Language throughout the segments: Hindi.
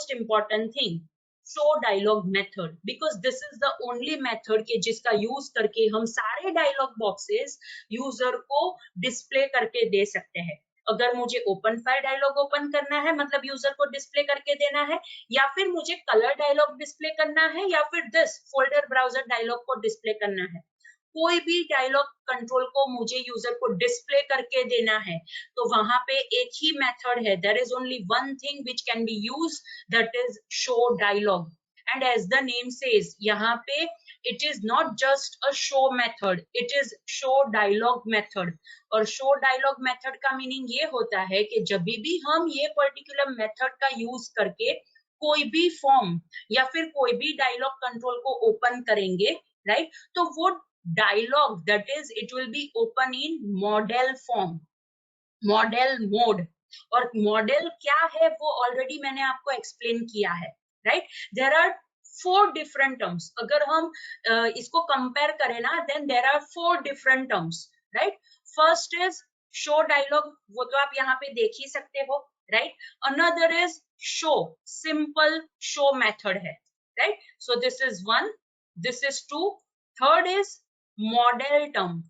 Most important thing, show dialog method, because this is the only method के जिसका यूज करके हम सारे डायलॉग बॉक्सेस यूजर को डिस्प्ले करके दे सकते हैं। अगर मुझे ओपन फाइल डायलॉग ओपन करना है मतलब यूजर को डिस्प्ले करके देना है, या फिर मुझे कलर डायलॉग डिस्प्ले करना है, या फिर दिस फोल्डर ब्राउजर डायलॉग को डिस्प्ले करना है, कोई भी डायलॉग कंट्रोल को मुझे यूजर को डिस्प्ले करके देना है, तो वहां पे एक ही मेथड है, there is only one thing which can be used, that is show dialog. And as the name says, यहाँ पे it is not just a show method, it is show dialog method। और show dialog method का मीनिंग ये होता है कि जब भी हम ये पर्टिकुलर मेथड का यूज करके कोई भी फॉर्म या फिर कोई भी डायलॉग कंट्रोल को ओपन करेंगे, राइट, तो वो dialog that is it will be open in modal form, modal mode. और मॉडल क्या है वो ऑलरेडी मैंने आपको एक्सप्लेन किया है, right. There are 4 different terms, अगर हम इसको कंपेयर करें ना, then there are 4 different terms, right. First is show dialog, वो तो आप यहाँ पे देख ही सकते हो, right. Another is show, simple show method है, right. So this is 1, this is 2, third is model term,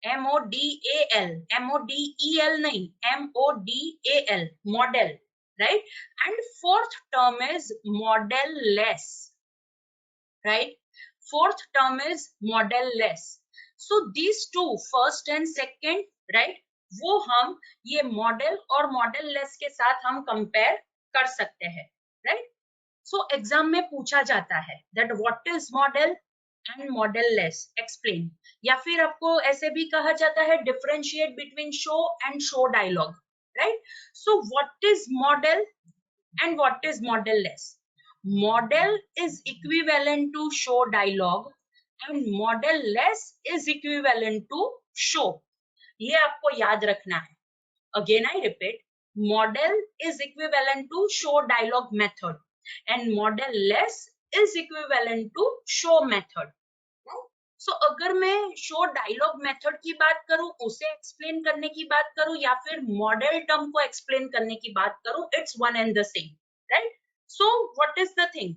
MODAL, MODEL नहीं, MODAL, model, right? And fourth term is model-less, right? Fourth term is model-less. So these two, first and second, right? वो हम ये मॉडल और मॉडल-लेस के साथ हम कंपेयर कर सकते हैं, right? So एग्जाम में पूछा जाता है that what is model and model-less, explain। या फिर आपको ऐसे भी कहा जाता है differentiate between show and show dialogue, right? So what is model and what is model-less? Model is equivalent to show dialogue and model-less is equivalent to show। ये आपको याद रखना है। Again I repeat, model is equivalent to show dialogue method and model-less is equivalent to show method। So अगर मैं show dialogue method की बात करूं, उसे explain करने की बात करूं, या फिर model term को explain करने की बात करूं, it's one and the same, right? So what is the thing?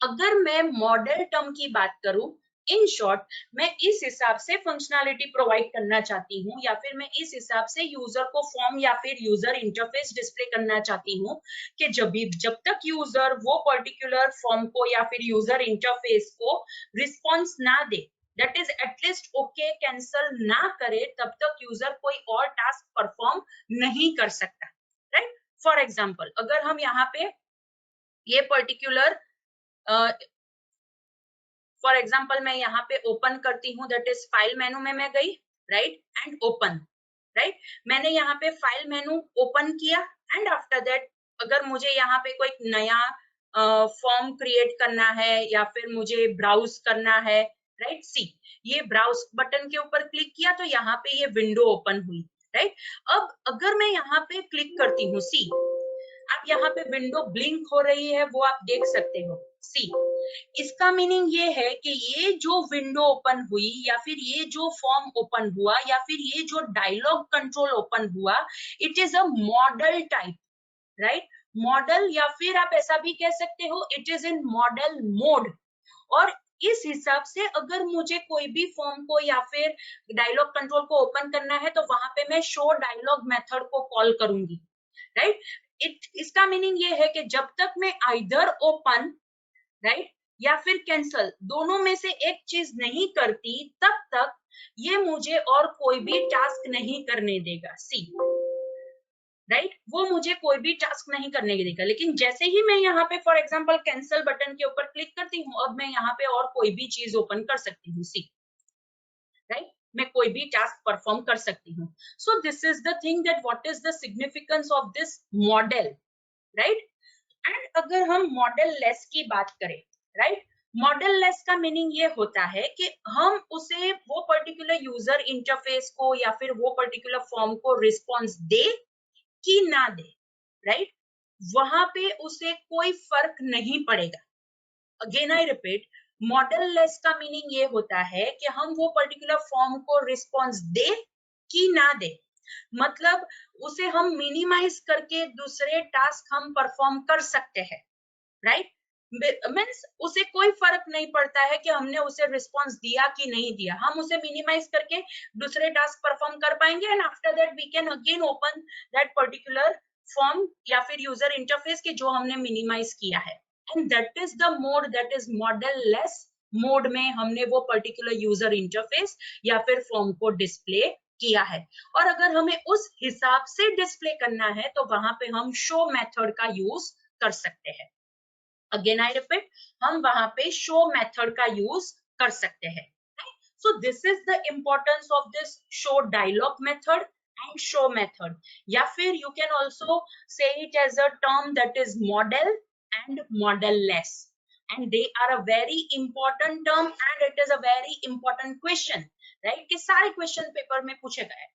अगर मैं model term की बात करूं, इन शॉर्ट मैं इस हिसाब से फंक्शनैलिटी प्रोवाइड करना चाहती हूँ, या फिर मैं इस हिसाब से यूजर को फॉर्म या फिर यूजर इंटरफेस डिस्प्ले करना चाहती हूँ कि जब तक यूजर वो पर्टिकुलर फॉर्म को या फिर यूजर इंटरफेस को रिस्पॉन्स ना दे, that is at least okay cancel ना करे, तब तक यूजर कोई और टास्क परफॉर्म नहीं कर सकता, राइट। फॉर एग्जाम्पल, अगर हम यहाँ पे ये पर्टिकुलर फॉर एग्जाम्पल मैं यहाँ पे ओपन करती हूँ, दैट इज फाइल मेनू में मैं गई, राइट, एंड ओपन, राइट। मैंने यहाँ पे फाइल मेनू ओपन किया एंड आफ्टर दैट अगर मुझे यहाँ पे कोई नया फॉर्म क्रिएट करना है या फिर मुझे ब्राउज करना है, राइट, सी ये ब्राउज बटन के ऊपर क्लिक किया तो यहाँ पे ये विंडो ओपन हुई, राइट। अब अगर मैं यहाँ पे क्लिक करती हूँ, सी आप यहाँ पे विंडो ब्लिंक हो रही है, वो आप देख सकते हो, सी इसका मीनिंग ये है कि ये जो विंडो ओपन हुई या फिर ये जो फॉर्म ओपन हुआ या फिर ये जो डायलॉग कंट्रोल ओपन हुआ, it is a model type, right. Model, या फिर आप ऐसा भी कह सकते हो it is in model mode. और इस हिसाब से अगर मुझे कोई भी फॉर्म को या फिर डायलॉग कंट्रोल को ओपन करना है तो वहां पे मैं शो डायलॉग मेथड को कॉल करूंगी, राइट। इसका मीनिंग ये है कि जब तक मैं आइदर ओपन, राइट, या फिर कैंसल, दोनों में से एक चीज नहीं करती, तब तक ये मुझे और कोई भी टास्क नहीं करने देगा, सी, राइट, वो मुझे कोई भी टास्क नहीं करने देगा। लेकिन जैसे ही मैं यहाँ पे फॉर एग्जांपल कैंसल बटन के ऊपर क्लिक करती हूँ, अब मैं यहाँ पे और कोई भी चीज ओपन कर सकती हूँ, सी, राइट, मैं कोई भी टास्क परफॉर्म कर सकती हूँ। So this is the thing that what is the significance of this model, right. And अगर हम मॉडल लेस की बात करें, राइट, मॉडल लेस का मीनिंग ये होता है कि हम उसे वो पर्टिकुलर यूजर इंटरफेस को या फिर वो पर्टिकुलर फॉर्म को रिस्पॉन्स दे कि ना दे, राइट, वहां पे उसे कोई फर्क नहीं पड़ेगा। Again I repeat, model less का मीनिंग ये होता है कि हम वो पर्टिकुलर फॉर्म को रिस्पॉन्स दे कि ना दे, मतलब उसे हम मिनिमाइज करके दूसरे टास्क हम परफॉर्म कर सकते हैं, राइट? मीन्स उसे कोई फर्क नहीं पड़ता है कि हमने उसे रिस्पॉन्स दिया कि नहीं दिया, हम उसे मिनिमाइज करके दूसरे टास्क परफॉर्म कर पाएंगे and after that we can again open that particular form या फिर यूजर इंटरफेस के जो हमने मिनिमाइज किया है। And that is the mode, that is model less mode में हमने वो पर्टिकुलर यूजर इंटरफेस या फिर फॉर्म को डिस्प्ले किया है। और अगर हमें उस हिसाब से डिस्प्ले करना है तो वहां पे हम शो मेथड का यूज कर सकते हैं। अगेन आई रिपीट, हम वहां पे शो मेथड का यूज कर सकते हैं। So this is the importance of this show dialog method and show method. या फिर you can also say it as a term that is model and model less. And they are a very important term and it is a very important question, right? कि सारे question paper में पूछे गए,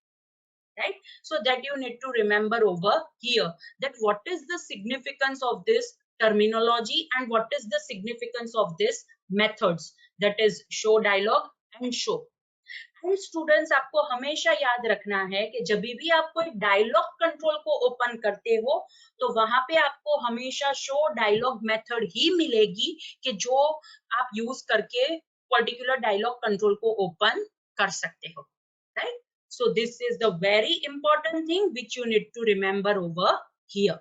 right? So that you need to remember over here that what is the significance of this terminology and what is the significance of this methods, that is show dialog and show. And students आपको हमेशा याद रखना है कि जब भी आप कोई डायलॉग कंट्रोल को ओपन करते हो तो वहां पे आपको हमेशा शो डायलॉग मेथड ही मिलेगी कि जो आप यूज करके पर्टिकुलर डायलॉग कंट्रोल को ओपन कर सकते हो, right? So this is the very important thing which you need to remember over here.